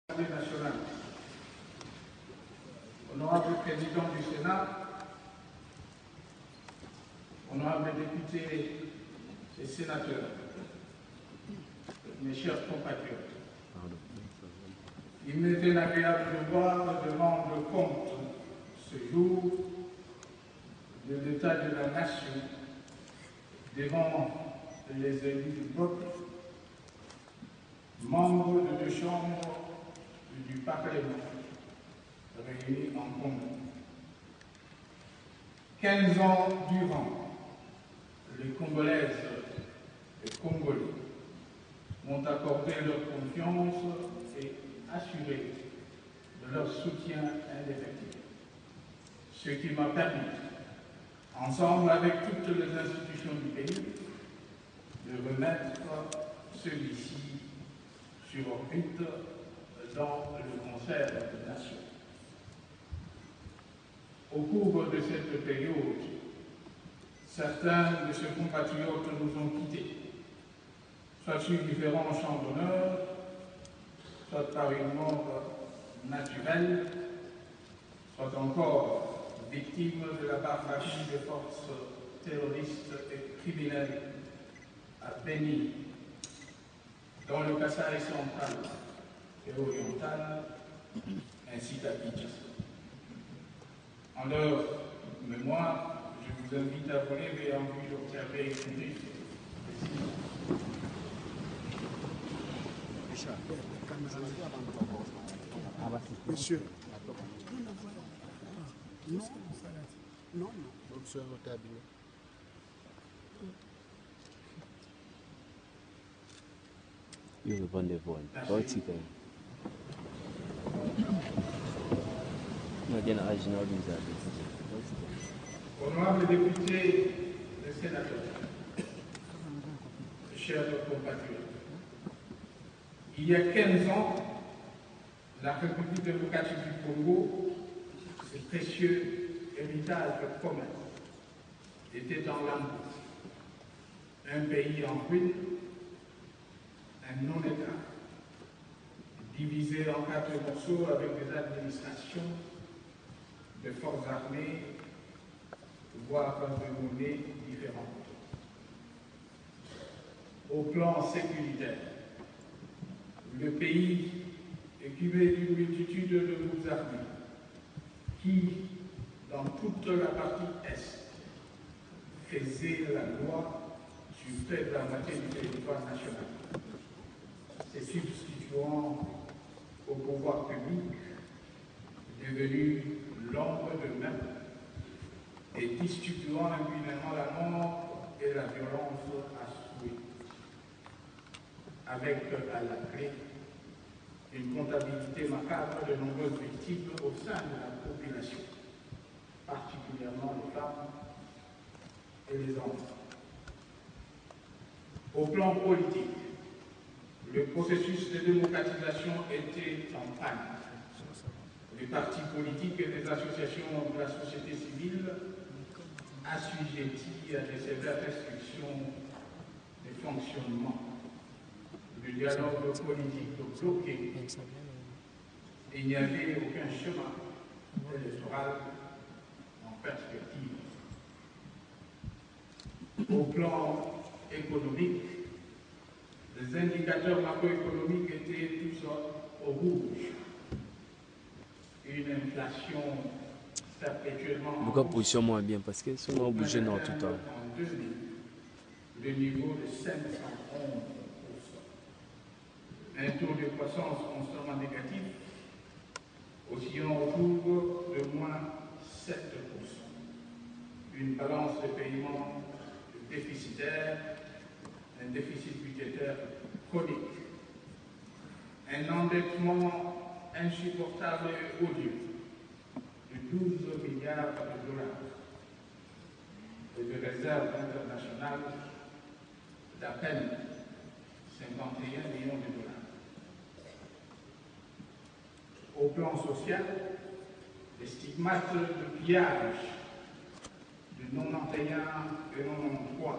l'Assemblée nationale, honorable président du Sénat, honorables députés et sénateurs, mes chers compatriotes, il m'est agréable de voir de rendre compte ce jour de l'état de la nation devant les élus du peuple, membres de deux chambres du Parlement réunis en commun. 15 ans durant, les Congolaises et Congolais m'ont accordé leur confiance et assuré de leur soutien indéfectible, ce qui m'a permis, ensemble avec toutes les institutions du pays, de remettre celui-ci sur orbite dans le concert des nations. Au cours de cette période, certains de ses compatriotes nous ont quittés, soit sur différents champs d'honneur, soit par une mort naturelle, soit encore victimes de la barbarie des forces terroristes et criminelles à Béni, dans le Kasaï central et oriental, ainsi qu'à Kinshasa. En leur mémoire, je vous invite à vous lever en vue d'observer une brève. Monsieur. Non. Io lo prendo fuori, poi si ferma. Non viene a organizzare. Honorables députés et sénateurs, chers compatriotes, il y a 15 ans, la République démocratique du Congo, ce précieux héritage commun, était en lambeaux. Un pays en ruine, un non-État, divisé en 4 morceaux avec des administrations, des forces armées, voire de monnaies différentes. Au plan sécuritaire, le pays équipé d'une multitude de groupes armés qui, dans toute la partie Est, faisait la loi sur près de la moitié du territoire national, se substituant au pouvoir public, devenu l'ombre de même et distribuant impunément la mort et la violence à souhait, avec à la clé une comptabilité macabre de nombreuses victimes au sein de la population, particulièrement les femmes et les enfants. Au plan politique, le processus de démocratisation était en panne. Les partis politiques et les associations de la société civile assujettis à des sévères restrictions de fonctionnement. Le dialogue politique bloqué. Il n'y avait aucun chemin électoral en perspective. Au plan économique, les indicateurs macroéconomiques étaient tous au rouge. Une inflation perpétuellement. Pourquoi position moins bien? Parce que si on bouge dans tout le temps. En 2000, le niveau de 511%. Un taux de croissance constamment négatif, oscillant autour de moins 7%. Une balance de paiement déficitaire, un déficit budgétaire chronique, un endettement insupportable et odieux de 12 milliards de dollars et de réserves internationales d'à peine 51 millions de dollars. Au plan social, les stigmates de pillage de 91 et 93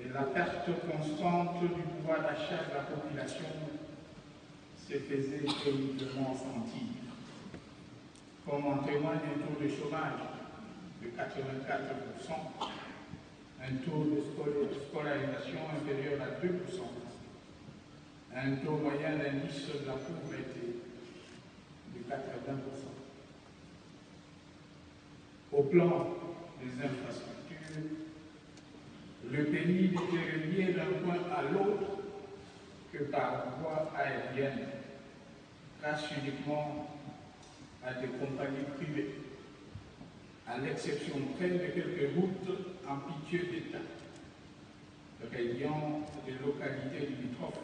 et la perte constante du pouvoir d'achat de la population s'est faisait terriblement sentir, comme en témoigne un taux de chômage de 84%, un taux de scolarisation inférieur à 2%, un taux moyen d'indice de la pauvreté de 80%. Au plan des infrastructures, le pays n'était relié d'un point à l'autre que par voie aérienne, grâce uniquement à des compagnies privées, à l'exception près de quelques routes en piteux d'état, reliant des localités limitrophes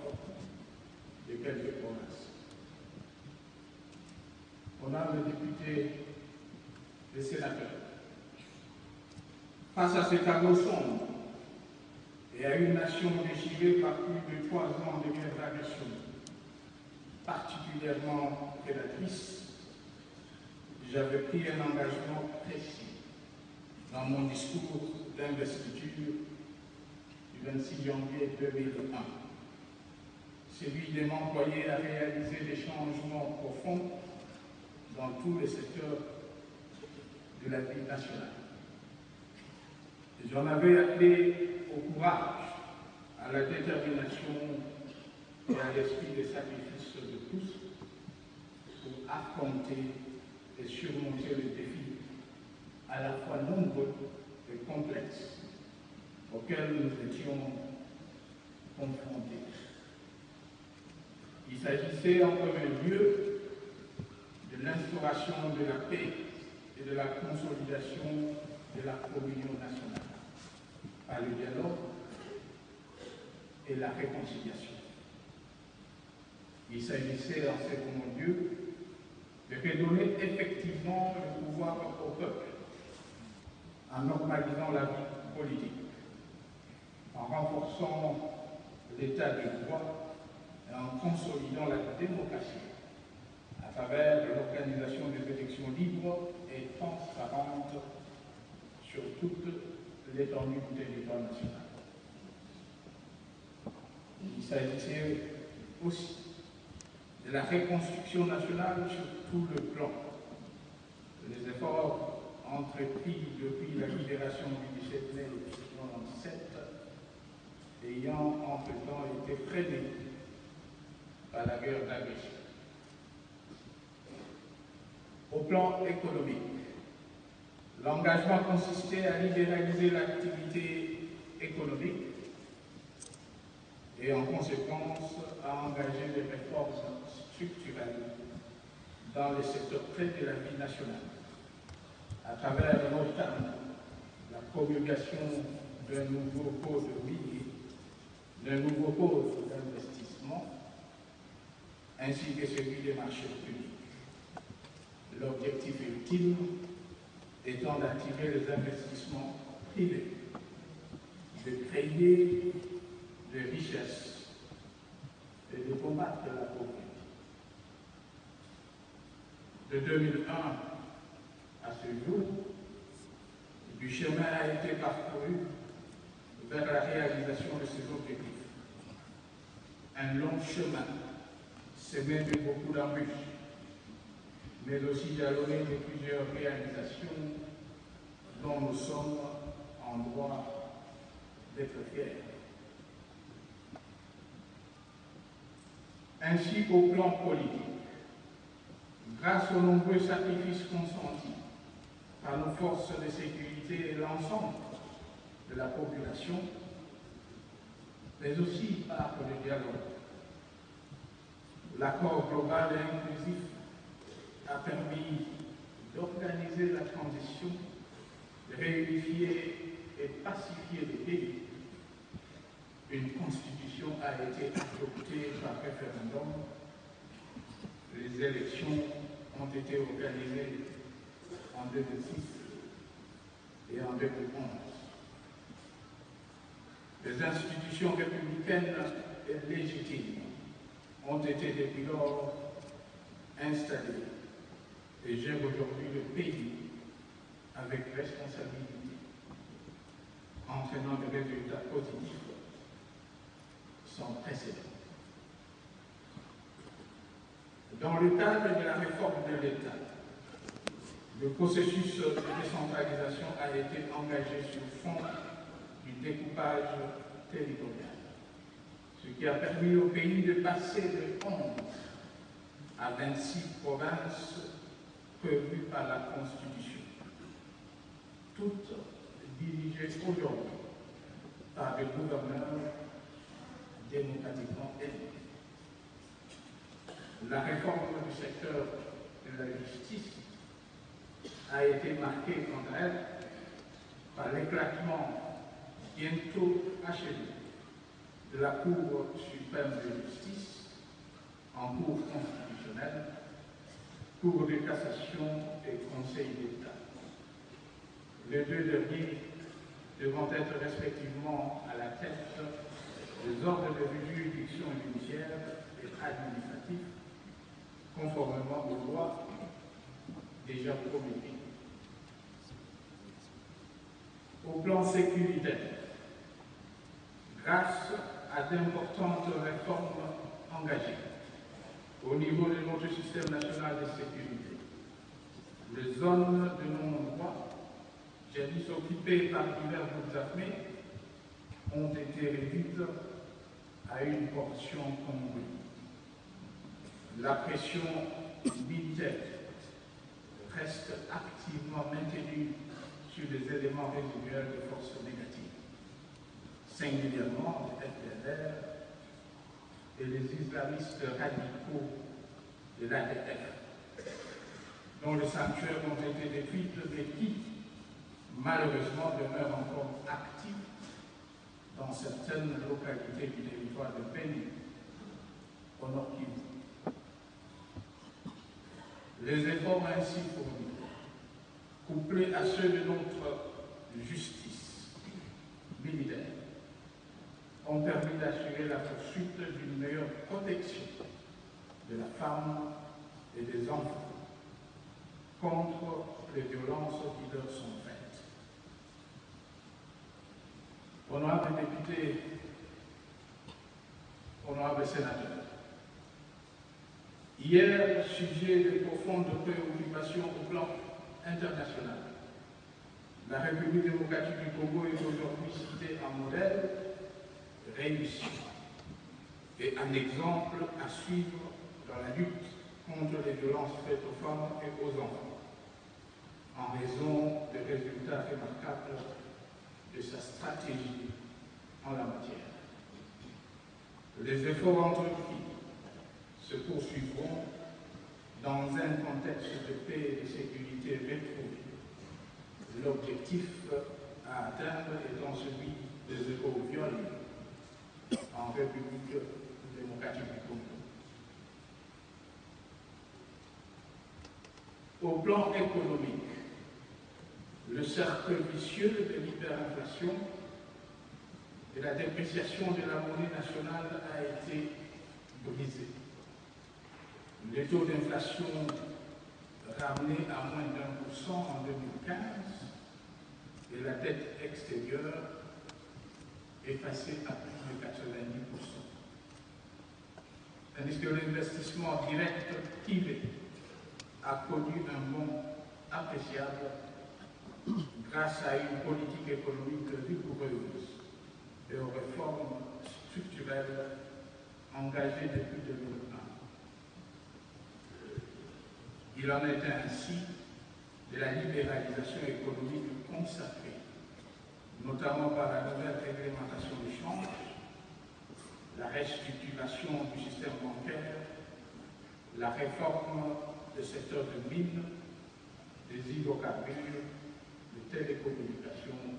de quelques provinces. Honorables députés et sénateurs, face à ce tableau sombre et à une nation déchirée par plus de 3 ans de guerre d'agression, particulièrement prédatrice, j'avais pris un engagement précis dans mon discours d'investiture du 26 janvier 2001, celui de m'employer à réaliser des changements profonds dans tous les secteurs de la vie nationale. J'en avais appelé au courage, à la détermination et à l'esprit de sacrifice de tous pour affronter et surmonter les défis à la fois nombreux et complexes auxquels nous étions confrontés. Il s'agissait en premier lieu de l'instauration de la paix et de la consolidation de la communion nationale par le dialogue et la réconciliation. Il s'agissait en second lieu de redonner effectivement le pouvoir au peuple en normalisant la vie politique, en renforçant l'état de droit et en consolidant la démocratie à travers l'organisation des élections libres et transparentes sur toute l'étendue du territoire national. Il s'agissait aussi de la reconstruction nationale sur tout le plan. Les efforts entrepris depuis la libération du 17 mai 1997 ayant entre-temps été freinés par la guerre d'agression. Au plan économique, l'engagement consistait à libéraliser l'activité économique et en conséquence à engager des réformes structurelles dans les secteurs clés de la vie nationale, à travers notamment la promulgation d'un nouveau code minier, d'un nouveau code d'investissement, ainsi que celui des marchés publics. L'objectif ultime étant d'attirer les investissements privés, de créer des richesses et de combattre la pauvreté. De 2001 à ce jour, du chemin a été parcouru vers la réalisation de ces objectifs. Un long chemin semé de beaucoup d'embûches, mais aussi jalonné de plusieurs réalisations dont nous sommes en droit d'être fiers. Ainsi, au plan politique, grâce aux nombreux sacrifices consentis par nos forces de sécurité et l'ensemble de la population, mais aussi par le dialogue, l'accord global et inclusif a permis d'organiser la transition, de réunifier et pacifier le pays. Une constitution a été adoptée par référendum. Les élections ont été organisées en 2006 et en 2011. Les institutions républicaines et légitimes ont été depuis lors installées et gèrent aujourd'hui le pays avec responsabilité, entraînant des résultats positifs sans précédent. Dans le cadre de la réforme de l'État, le processus de décentralisation a été engagé sur fond du découpage territorial, ce qui a permis au pays de passer de 11 à 26 provinces prévues par la Constitution, toutes dirigées aujourd'hui par des gouverneurs démocratiquement élus. La réforme du secteur de la justice a été marquée, quant à elle, par l'éclatement bientôt achevé de la Cour suprême de justice en Cour constitutionnelle, Cour de cassation et Conseil d'État. Les deux derniers devant être respectivement à la tête des ordres de juridiction judiciaire et administratif, conformément aux lois déjà promulguées. Au plan sécuritaire, grâce à d'importantes réformes engagées au niveau de notre système national de sécurité, les zones de non-droit, jadis occupées par divers groupes armés, ont été réduites à une portion congrue. La pression militaire reste activement maintenue sur les éléments résiduels de forces négatives, singulièrement les FDLR et les islamistes radicaux de l'ADF, dont les sanctuaires ont été détruits, mais qui, malheureusement, demeurent encore actifs dans certaines localités du territoire de Bénin, au Nord Kivu. Les efforts ainsi fournis, couplés à ceux de notre justice militaire, ont permis d'assurer la poursuite d'une meilleure protection de la femme et des enfants contre les violences qui leur sont faites. Honorables députés, honorables sénateurs, hier, sujet de profonde préoccupation au plan international, la République démocratique du Congo est aujourd'hui citée en modèle réussi et un exemple à suivre dans la lutte contre les violences faites aux femmes et aux enfants, en raison des résultats remarquables de sa stratégie en la matière. Les efforts entrepris se poursuivront dans un contexte de paix et de sécurité retrouvé. L'objectif à atteindre étant celui de zéro viol en République démocratique du Congo. Au plan économique, le cercle vicieux de l'hyperinflation et la dépréciation de la monnaie nationale a été brisé. Le taux d'inflation ramené à moins d'1% en 2015 et la dette extérieure est passée à plus de 90%. Tandis que l'investissement direct privé a connu un bond appréciable grâce à une politique économique rigoureuse et aux réformes structurelles engagées depuis 2001. Il en est ainsi de la libéralisation économique consacrée, notamment par la nouvelle réglementation du change, la restructuration du système bancaire, la réforme du secteur de mines, des hydrocarbures, des télécommunications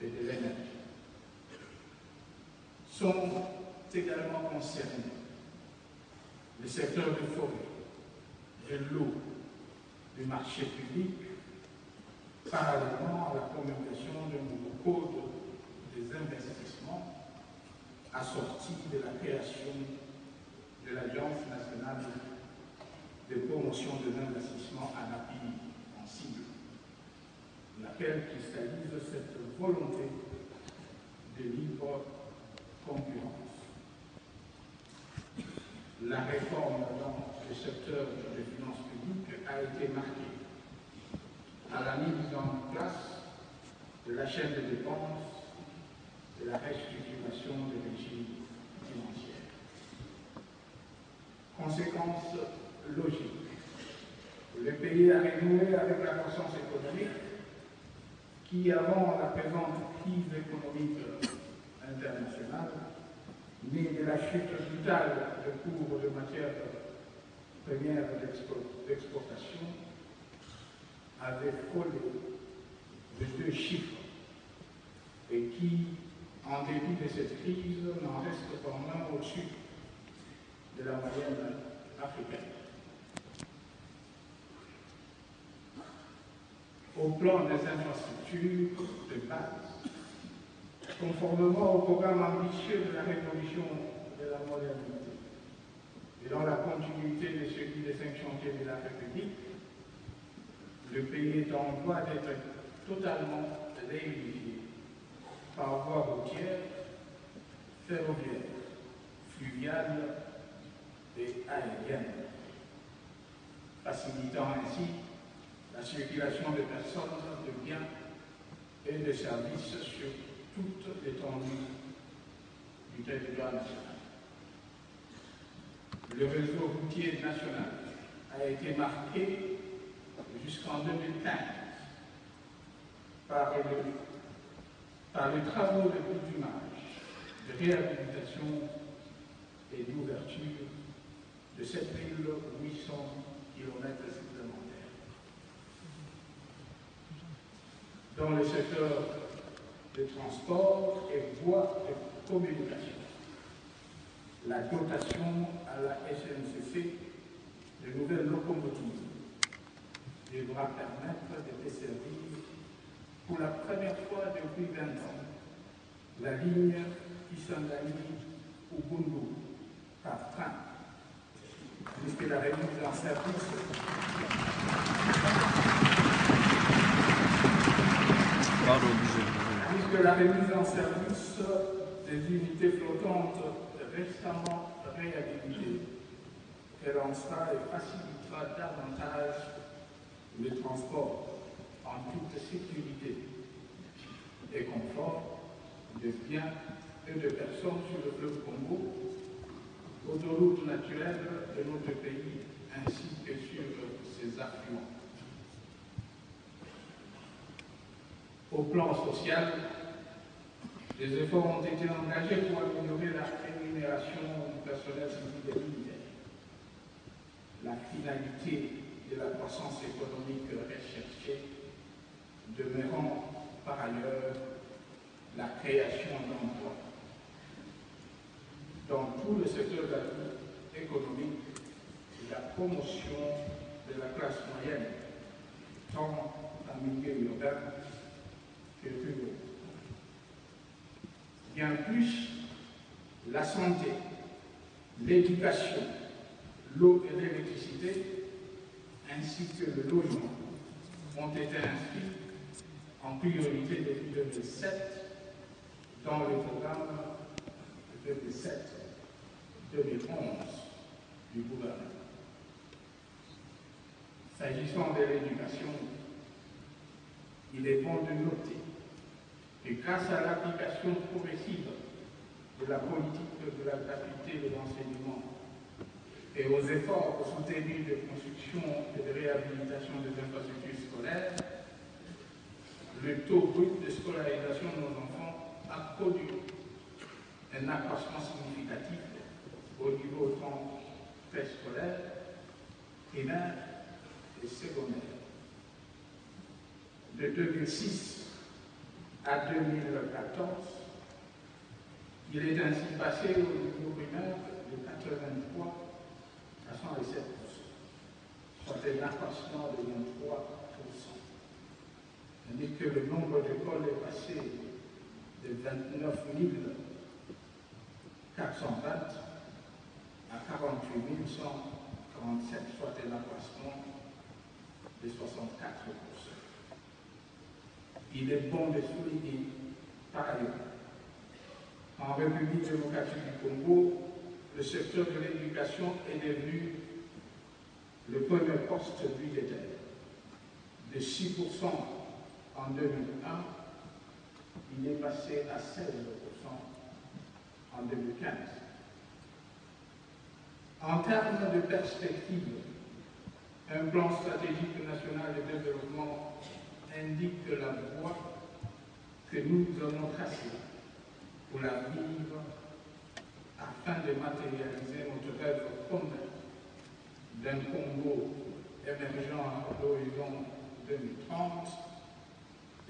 et de l'énergie. Sont également concernés le secteur de forêt, de l'eau, du marché public, parallèlement à la promulgation d'un nouveau code des investissements assorti de la création de l'Agence nationale de promotion de l'investissement en appui en cible, laquelle cristallise cette volonté de libre concurrence. La réforme secteur des finances publiques a été marqué par la mise en place de la chaîne de dépenses, de la restructuration des régimes financiers. Conséquence logique, le pays a renoué avec la croissance économique qui, avant la présente crise économique internationale, née de la chute brutale de cours de matières premières d'exportation, avait frôlé de 2 chiffres et qui, en dépit de cette crise, n'en reste pas moins au-dessus de la moyenne africaine. Au plan des infrastructures de base, conformément au programme ambitieux de la révolution de la modernité et dans la continuité de celui des 5 chantiers de la République, le pays est en voie d'être totalement réunifié par voie routière, ferroviaire, fluviale et aérienne, facilitant ainsi la circulation de personnes, de biens et de services sur toute l'étendue du territoire national. Le réseau routier national a été marqué jusqu'en 2015 par les travaux de bitumage, de réhabilitation et d'ouverture de 7800 km supplémentaires. Dans le secteur des transports et voies de communication, la dotation à la SNCC de nouvelles locomotives devra permettre de desservir pour la première fois depuis 20 ans la ligne Kisangani-Ubundu par train, puisque la remise en service des unités flottantes récemment réhabilitées relancera et facilitera davantage le transport en toute sécurité et confort de biens et de personnes sur le fleuve Congo, autoroute naturelle de notre pays, ainsi que sur ses affluents. Au plan social, des efforts ont été engagés pour améliorer la rémunération du personnel civil et militaire. La finalité de la croissance économique recherchée demeurant par ailleurs la création d'emplois dans tout le secteur de la vie économique et la promotion de la classe moyenne, tant en milieu urbain que rural. Bien plus, la santé, l'éducation, l'eau et l'électricité, ainsi que le logement, ont été inscrits en priorité depuis 2007 dans le programme 2007-2011 du gouvernement. S'agissant de l'éducation, il est bon de noter que grâce à l'application progressive de la politique de la gratuité de l'enseignement et aux efforts soutenus de construction et de réhabilitation des infrastructures scolaires, le taux brut de scolarisation de nos enfants a produit un accroissement significatif au niveau tant préscolaire, primaire et secondaire. De 2006 à 2014, il est ainsi passé au niveau primaire de 83 à 107%, soit un accroissement de 23%. Tandis que le nombre d'écoles est passé de 29 420 à 48 147, soit un accroissement de 64%. Il est bon de souligner, par ailleurs, en République démocratique du Congo, le secteur de l'éducation est devenu poste budgétaire de 6% en 2001, il est passé à 16% en 2015. En termes de perspective, un plan stratégique national de développement indique la voie que nous allons tracer pour l'avenir afin de matérialiser notre rêve commun d'un Congo émergent à l'horizon 2030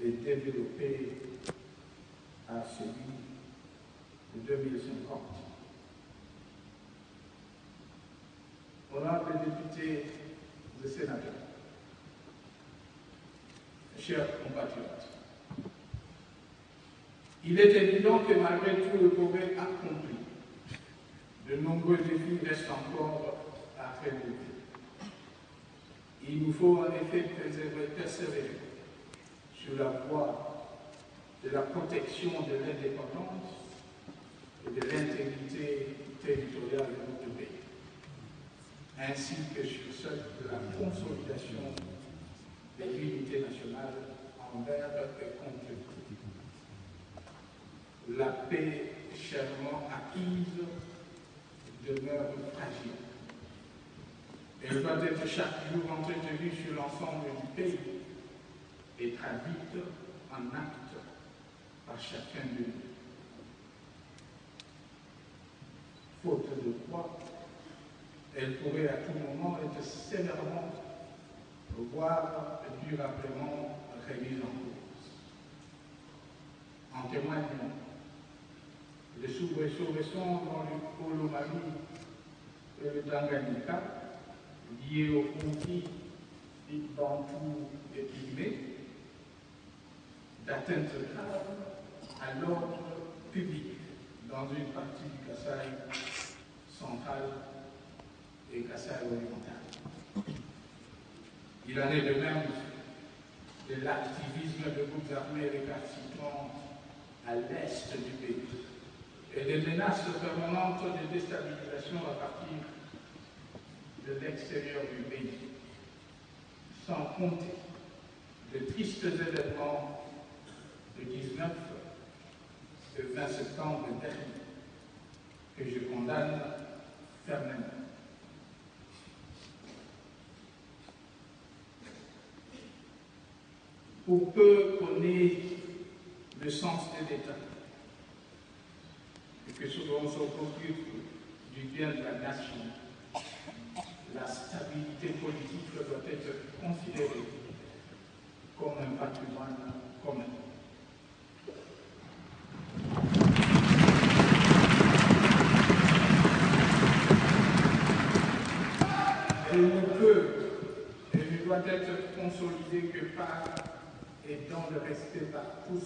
et développé à celui de 2050. Honorables députés et sénateurs, chers compatriotes, il est évident que malgré tout le progrès accompli, de nombreux défis restent encore à relever. Il nous faut en effet persévérer sur la voie de la protection de l'indépendance et de l'intégrité territoriale de notre pays, ainsi que sur celle de la consolidation de l'unité nationale envers et contre tout. La paix chèrement acquise demeure fragile. Elle doit être chaque jour entretenue sur l'ensemble du pays et traduite en actes par chacun de nous. Faute de quoi, elle pourrait à tout moment être sévèrement, voire durablement remise en cause. En témoignant les soubresauts récents dans le Polo-Mali et le Tanganyika, liés au conflit Bantou et Pygmée, d'atteinte grave à l'ordre public dans une partie du Kasaï central et Kasaï oriental. Il en est de même de l'activisme de groupes armés récalcitrants à l'est du pays et des menaces permanentes de déstabilisation à partir de l'extérieur du pays, sans compter de tristes événements le 19 et 20 septembre dernier, que je condamne fermement. Pour peu qu'on ait le sens de l'État, et que l'on se préoccupe du bien de la nation, la stabilité politique doit être considérée comme un patrimoine commun. Elle ne peut et ne doit être consolidée que par et dans le respect par tous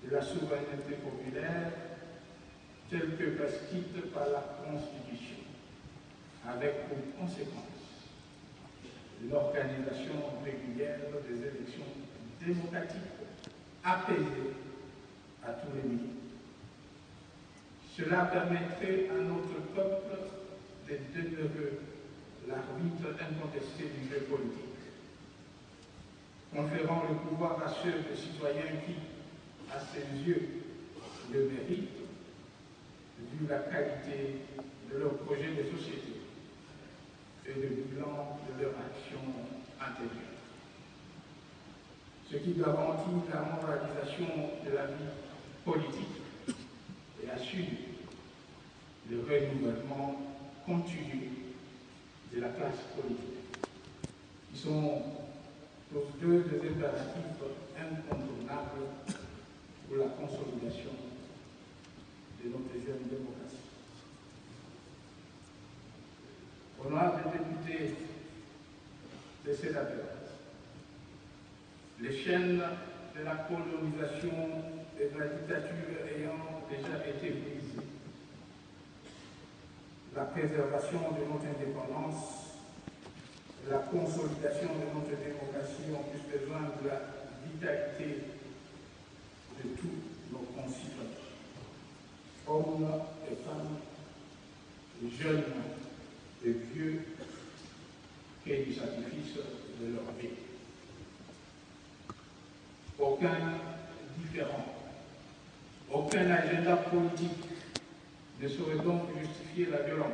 de la souveraineté populaire telle que prescrite par la Constitution, avec pour conséquence l'organisation régulière des élections démocratiques apaisées à tous les niveaux. Cela permettrait à notre peuple de demeurer l'arbitre incontesté du jeu politique, conférant le pouvoir à ceux des citoyens qui, à ses yeux, le méritent, vu la qualité de leur projet de société et le bilan de leur action intérieure. Ce qui garantit la moralisation de la vie politique et assure le renouvellement continu de la classe politique, qui sont tous deux des impératifs incontournables pour la consolidation de notre jeune démocratie. Honorables députés et sénateurs, les chaînes de la colonisation et de la dictature ayant déjà été brisées, la préservation de notre indépendance et la consolidation de notre démocratie ont plus besoin de la vitalité de tous nos concitoyens, hommes et femmes, jeunes et vieux, et du sacrifice de leur vie. Aucun différent, aucun agenda politique ne saurait donc justifier la violence,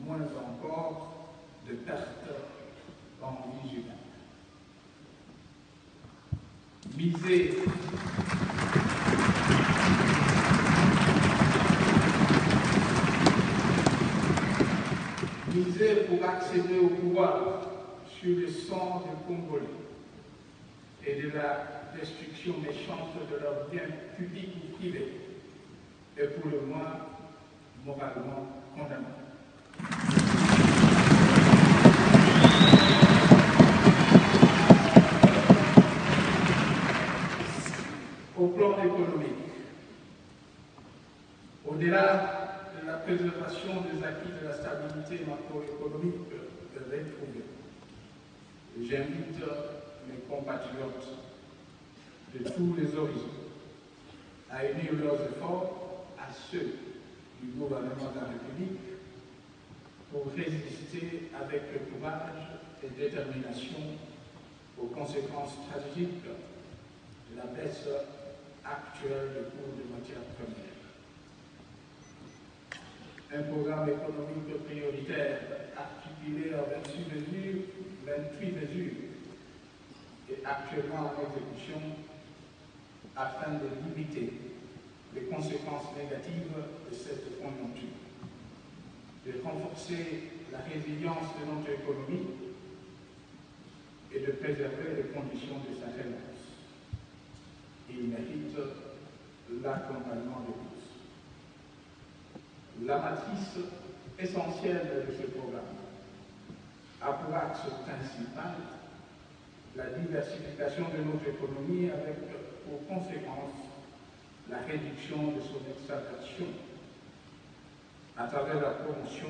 moins encore de perte en vie humaine. Miser pour accéder au pouvoir sur le sang des Congolais et de la destruction méchante de leurs biens publics ou privés est pour le moins moralement condamnable. Au plan économique, au-delà de la préservation des acquis de la stabilité macroéconomique retrouvée, j'invite mes compatriotes de tous les horizons à unir leurs efforts à ceux du gouvernement de la République pour résister avec courage et détermination aux conséquences tragiques de la baisse actuelle des cours de matières premières. Un programme économique prioritaire articulé en 28 mesures est actuellement en exécution afin de limiter les conséquences négatives de cette conjoncture, de renforcer la résilience de notre économie et de préserver les conditions de sa relance. Il mérite l'accompagnement de tous. La matrice essentielle de ce programme a pour axe principal la diversification de notre économie avec pour conséquence la réduction de son exaltation à travers la promotion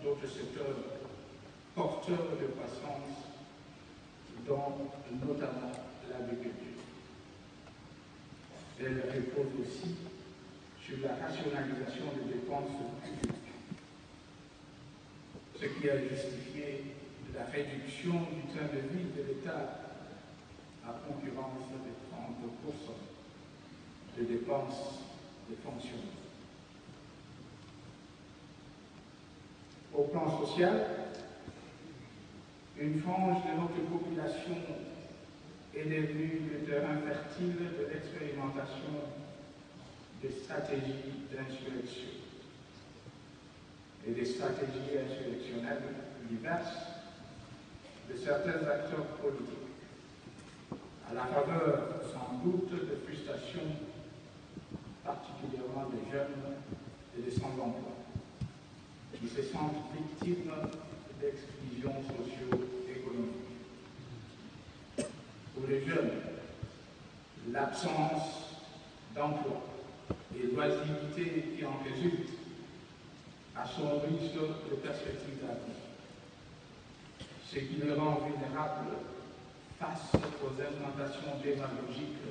d'autres secteurs porteurs de croissance, dont notamment l'agriculture. Elle repose aussi sur la rationalisation des dépenses publiques, ce qui a justifié la réduction du train de vie de l'État à concurrence de 30% de dépenses de fonctionnement. Au plan social, une frange de notre population est devenue le terrain fertile de l'expérimentation des stratégies d'insurrection et des stratégies insurrectionnelles diverses de certains acteurs politiques, à la faveur sans doute de frustrations particulièrement des jeunes et des sans-emploi, qui se sentent victimes d'exclusion socio-économique. Pour les jeunes, l'absence d'emploi et l'oisiveté qui en résulte assombrit les perspectives d'avenir, ce qui les rend vulnérables face aux implantations démagogiques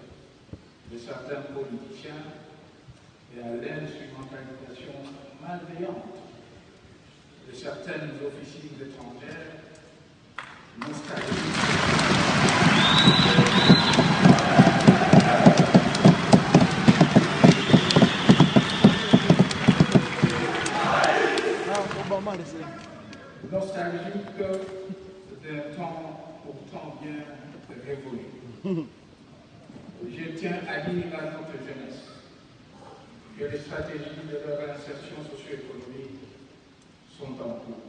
de certains politiciens et à l'instrumentalisation malveillante de certaines officines étrangères nostalgiques. Nostalgique d'un temps pourtant bien révolu. Je tiens à dire à notre jeunesse que les stratégies de leur insertion socio-économique sont en cours.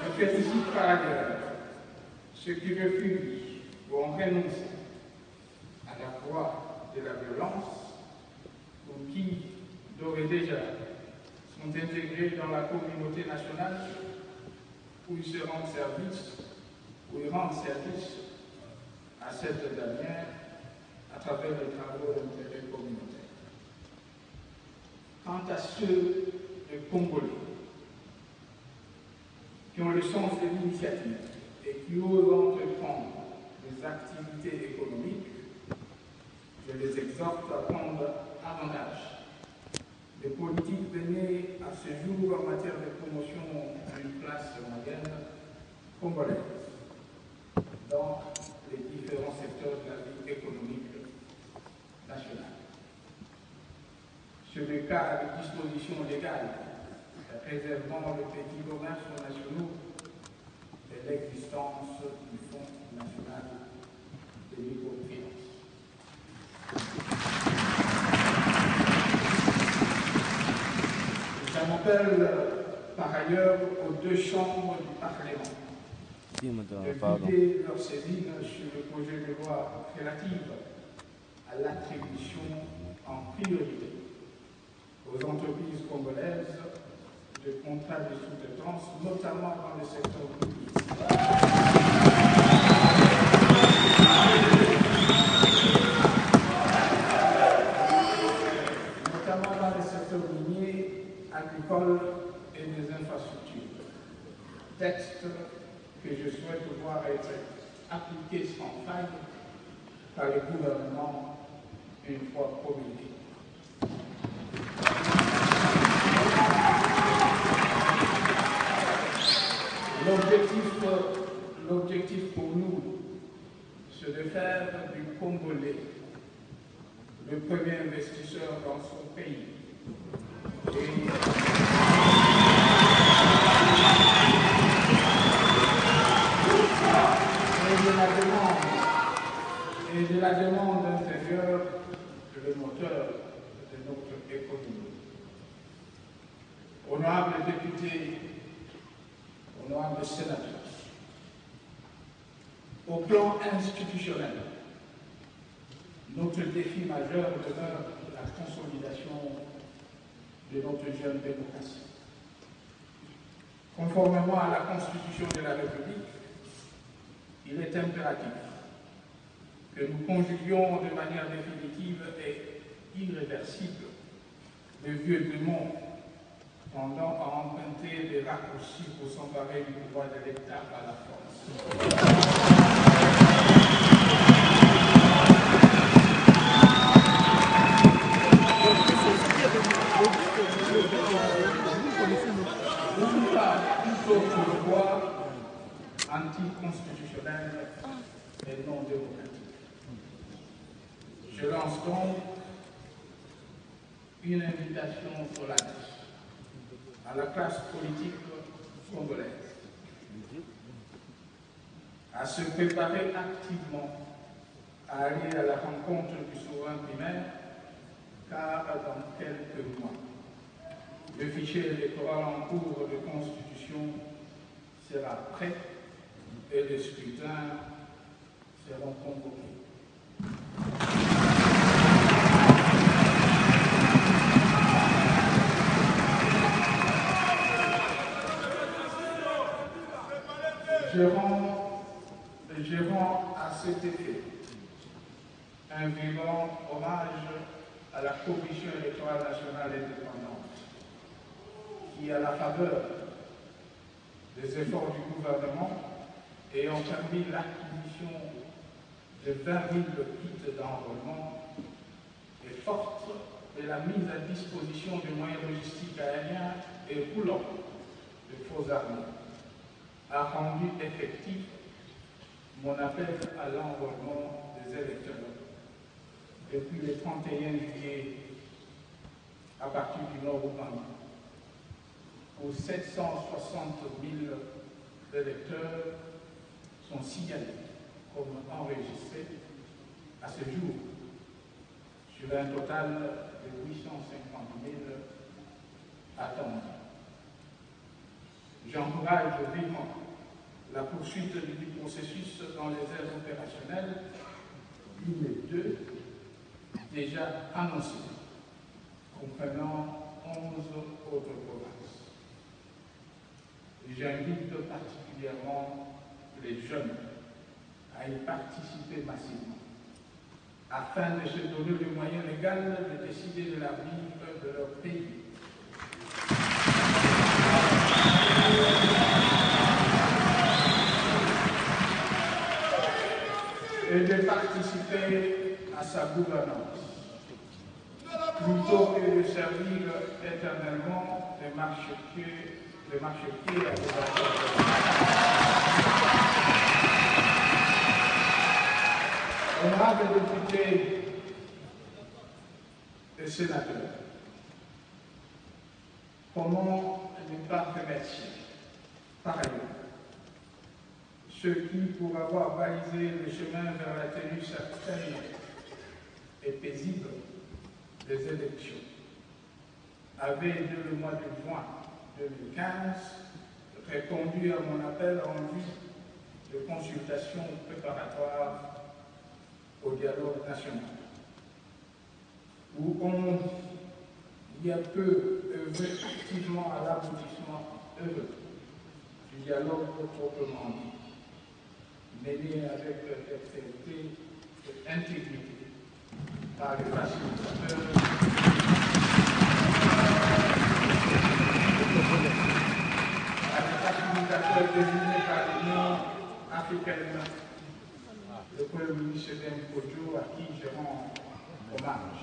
Je félicite par ailleurs ceux qui refusent ou ont renoncé à la voie de la violence ou qui, d'ores et déjà, sont intégrés dans la communauté nationale où ils se rendent service, où ils rendent service à cette dernière à travers les travaux d'intérêt communautaire. Quant à ceux de Congolais qui ont le sens de l'initiative et qui osent entreprendre des activités économiques, je Je les exhorte à prendre avantage des politiques menées à ce jour en matière de promotion d'une classe moyenne congolaise dans les différents secteurs de la vie économique nationale. Sur le cas des dispositions légales préservant le petit commerce nationaux et l'existence du Fonds national de microfinance. J'en appelle par ailleurs aux deux chambres du Parlement de vider leur saisine sur le projet de loi relative à l'attribution en priorité aux entreprises congolaises de contrats de sous-traitance, notamment dans le secteur public. Notamment dans les secteurs miniers, agricoles et des infrastructures. Texte que je souhaite voir être appliqué sans faille par le gouvernement une fois promulgué. L'objectif pour nous, c'est de faire du Congolais le premier investisseur dans son pays. Et de la demande intérieure, le moteur de notre économie. Honorables députés, honorables sénateurs, au plan institutionnel, notre défi majeur demeure la consolidation de notre jeune démocratie. Conformément à la Constitution de la République, il est impératif que nous conjuguions de manière définitive et irréversible le vieux démon tendant à emprunter des raccourcis pour s'emparer du pouvoir de l'État par la force. Ou par toute autre voie anticonstitutionnelle et non démocratique. Je lance donc une invitation solennelle à la classe politique congolaise à se préparer activement à aller à la rencontre du souverain primaire, car dans quelques mois, le fichier électoral en cours de constitution sera prêt et les scrutins seront convoqués. Je rends à cet effet un vibrant hommage à la Commission électorale nationale indépendante qui, à la faveur des efforts du gouvernement ayant permis l'acquisition de 20 000 kits d'enrôlement et forte de la mise à disposition de moyens logistiques aériens et roulants de faux armes, a rendu effectif mon appel à l'enrôlement des électeurs depuis le 31 juillet à partir du Nord-Ouganda, où 760 000 électeurs sont signalés comme enregistrés à ce jour, sur un total de 850 000 attendus. J'encourage vivement la poursuite du processus dans les aires opérationnelles, une 2 déjà annoncées, comprenant 11 autres provinces. J'invite particulièrement les jeunes à y participer massivement, afin de se donner le moyen légal de décider de l'avenir de leur pays. Et de participer à sa gouvernance, plutôt que de servir éternellement les marchepieds à honorables députés et sénateurs, comment ne pas remercier par ailleurs ceux qui, pour avoir balisé le chemin vers la tenue certaine et paisible des élections, avaient, dès le mois de juin 2015, répondu à mon appel en vue de consultations préparatoires au dialogue national, où on y a peu œuvré activement à l'aboutissement heureux du dialogue proprement dit, mené avec dextérité et intégrité par les facilitateurs désignés par l'Union africaine, le Premier ministre Kodjo, à qui je rends hommage.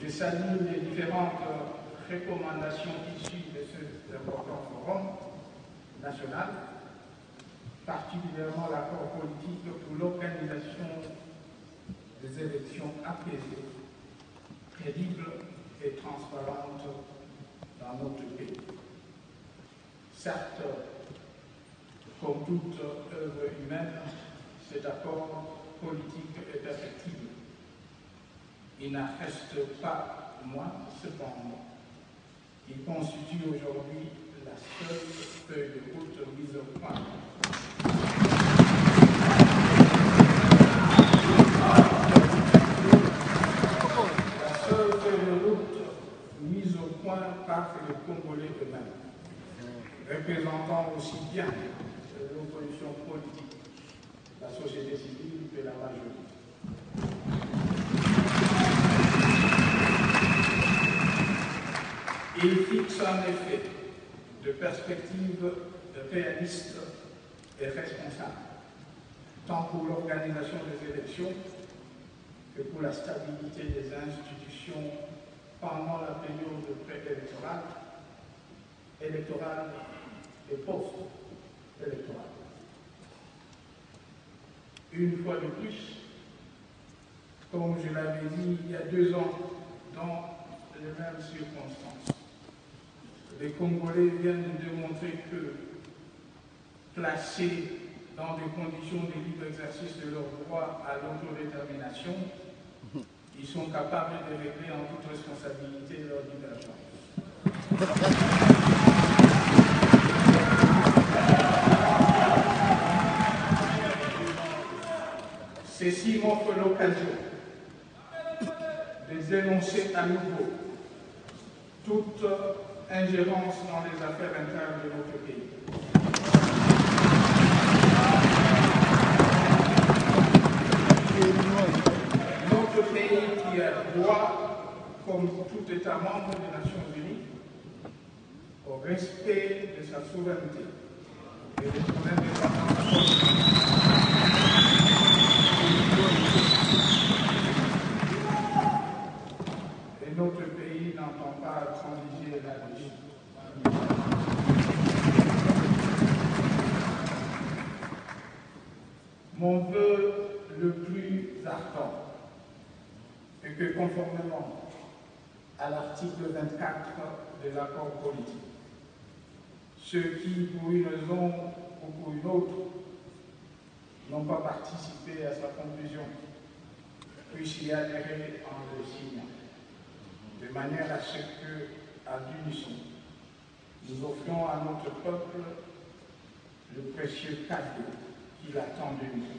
Je salue les différentes recommandations issues de ce important forum national, particulièrement l'accord politique pour l'organisation des élections apaisées, crédibles et transparentes dans notre pays. Certes, comme toute œuvre humaine, cet accord politique est perfectible. Il n'en reste pas moins, cependant, qu'il constitue aujourd'hui la seule feuille de route mise au point. La seule feuille de route mise au point par les Congolais eux-mêmes, représentant aussi bien l'opposition politique, la société civile que la majorité. Il fixe en effet de perspectives réalistes et responsables, tant pour l'organisation des élections que pour la stabilité des institutions pendant la période pré-électorale, électorale et post-électorale. Une fois de plus, comme je l'avais dit il y a 2 ans, dans les mêmes circonstances, les Congolais viennent de démontrer que, placés dans des conditions de libre exercice de leur droit à l'autodétermination, ils sont capables de régler en toute responsabilité leurs divergences. Ceci m'offre l'occasion de dénoncer à nouveau toute ingérence dans les affaires internes de notre pays. Notre pays qui a droit, comme tout État membre des Nations Unies, au respect de sa souveraineté et de son indépendance. Et notre pays n'entend pas transiger là-dessus. Mon vœu le plus ardent est que, conformément à l'article 24 de l'accord politique, ceux qui, pour une raison ou pour une autre, n'ont pas participé à sa conclusion puissent y adhérer en le signant, de manière à ce que, à l'unisson, nous offrions à notre peuple le précieux cadeau qu'il attend de nous,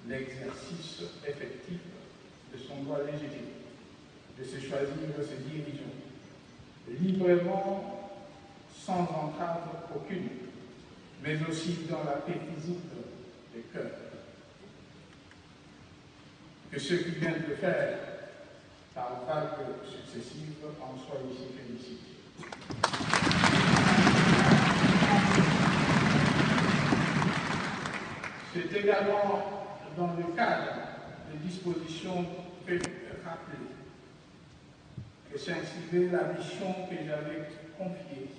l'exercice effectif de son droit légitime, de se choisir ses dirigeants, librement, sans entrave aucune, mais aussi dans la paix physique des cœurs. Que ceux qui viennent de faire par vagues successives en soient ici félicités. également dans le cadre des dispositions rappelées que s'inscrivait la mission que j'avais confiée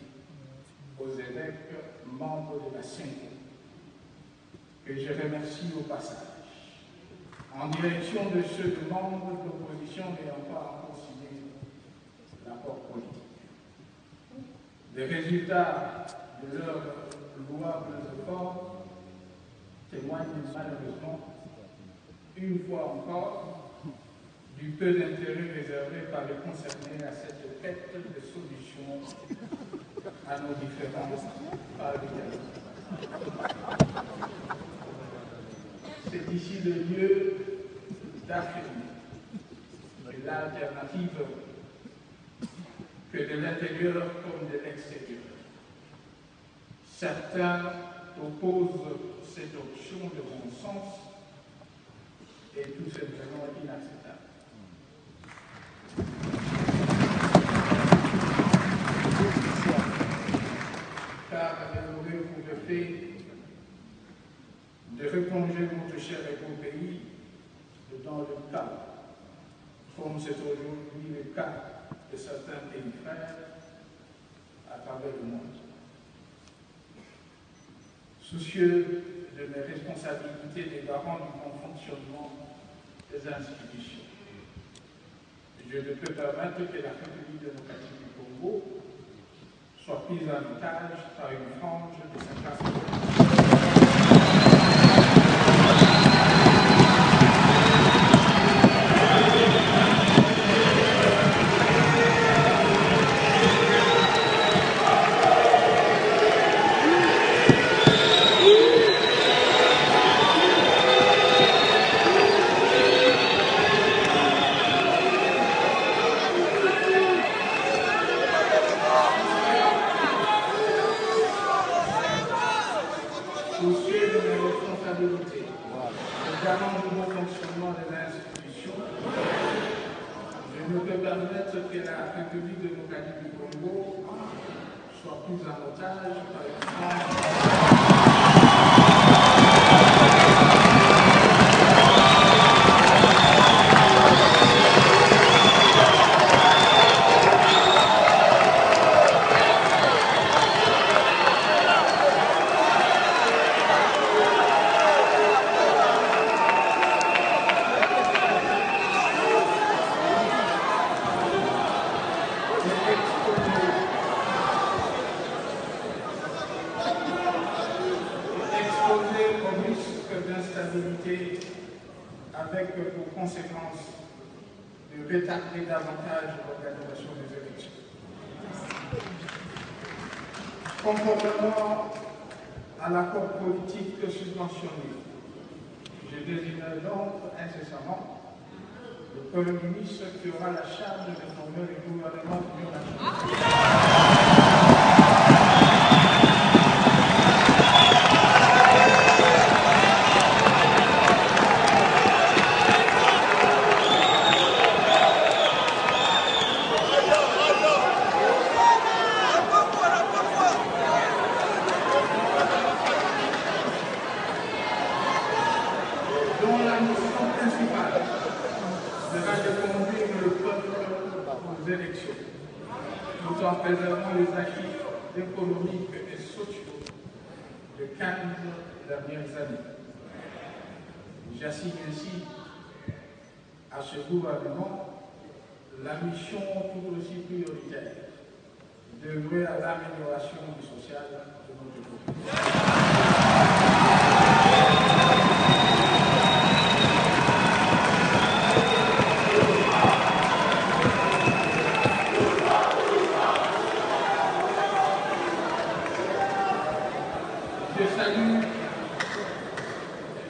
aux évêques membres de la Synco, que je remercie au passage, en direction de ceux de membres de l'opposition n'ayant pas encore signé l'accord politique. Les résultats de leurs louables efforts témoignent malheureusement, une fois encore, du peu d'intérêt réservé par les concernés à cette quête de solution à nos différences parlementaires. C'est ici le lieu d'affirmer que l'alternative, que de l'intérieur comme de l'extérieur. Certains opposent cette option de bon sens et tout simplement inacceptable. Car elle aurait pour effet de replonger notre cher et beau pays dans le chaos, comme c'est aujourd'hui le cas de certains pays frères à travers le monde. Soucieux de mes responsabilités de garant du bon fonctionnement des institutions, je ne peux permettre que la République démocratique du Congo soit prise en otage par une frange de sa classe politique. Soucieux de mes responsabilités, garant du bon fonctionnement de l'institution, je ne peux permettre que la République démocratique du Congo soit prise en otage par une frange. Avec pour conséquence de retarder davantage l'organisation des élections. Conformément à l'accord politique subventionné, je désignerai donc incessamment le Premier ministre qui aura la charge de former le gouvernement d'union nationale. Dont la mission principale sera de conduire le peuple aux élections, tout en préservant les acquis économiques et sociaux de 15 dernières années. J'assigne ainsi à ce gouvernement la mission tout aussi prioritaire d'œuvrer à l'amélioration du social de notre pays.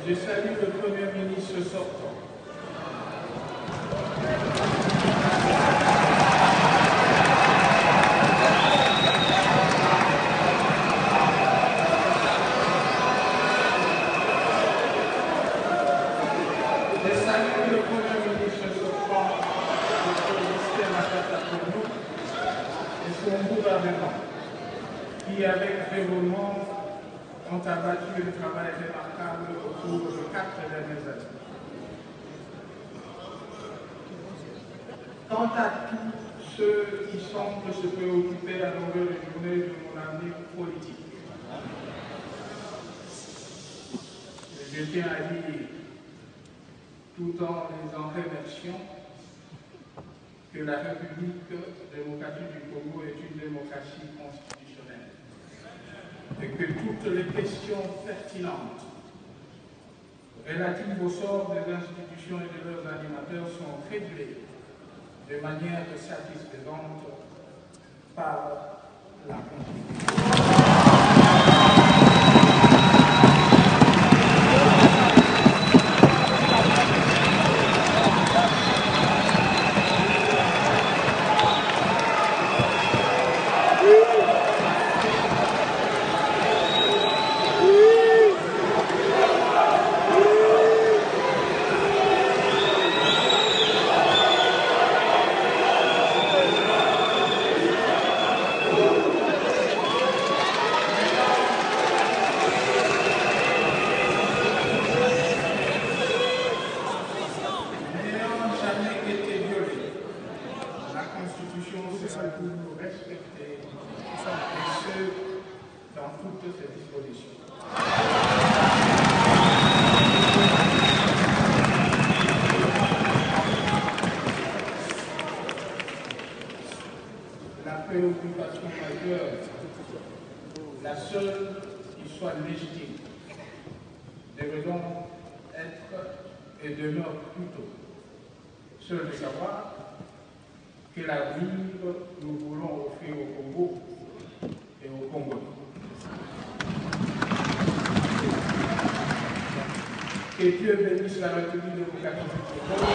Je salue le Premier ministre sortant. Je salue le Premier ministre sortant, le Christian Matata et son gouvernement, qui avec dévouement ont abattu un travail remarquable au cours de 4 dernières années. Quant à tous ceux qui semblent se préoccuper à longueur de journée de mon avenir politique, je tiens à dire, tout en les en remerciant, que la République démocratique du Congo est une démocratie constitutionnelle et que toutes les questions pertinentes relatives au sort des institutions et de leurs animateurs sont réglées de manière satisfaisante par la Constitution. Préoccupation majeure, la seule qui soit légitime, devrait donc être et demeure plutôt seul de savoir quel avenir nous voulons offrir au Congo et aux Congolais. Que Dieu bénisse la République démocratique du Congo.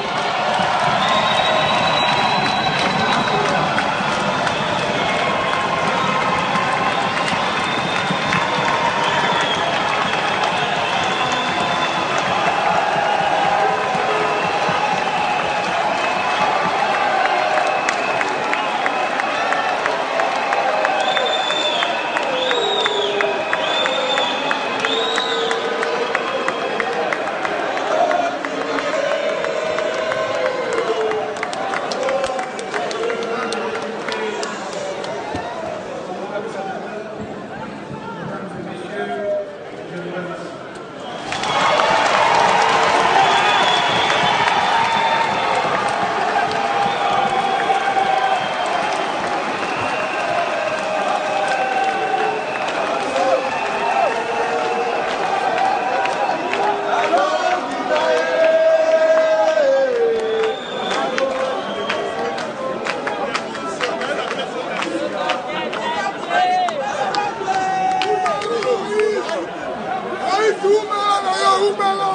Umela!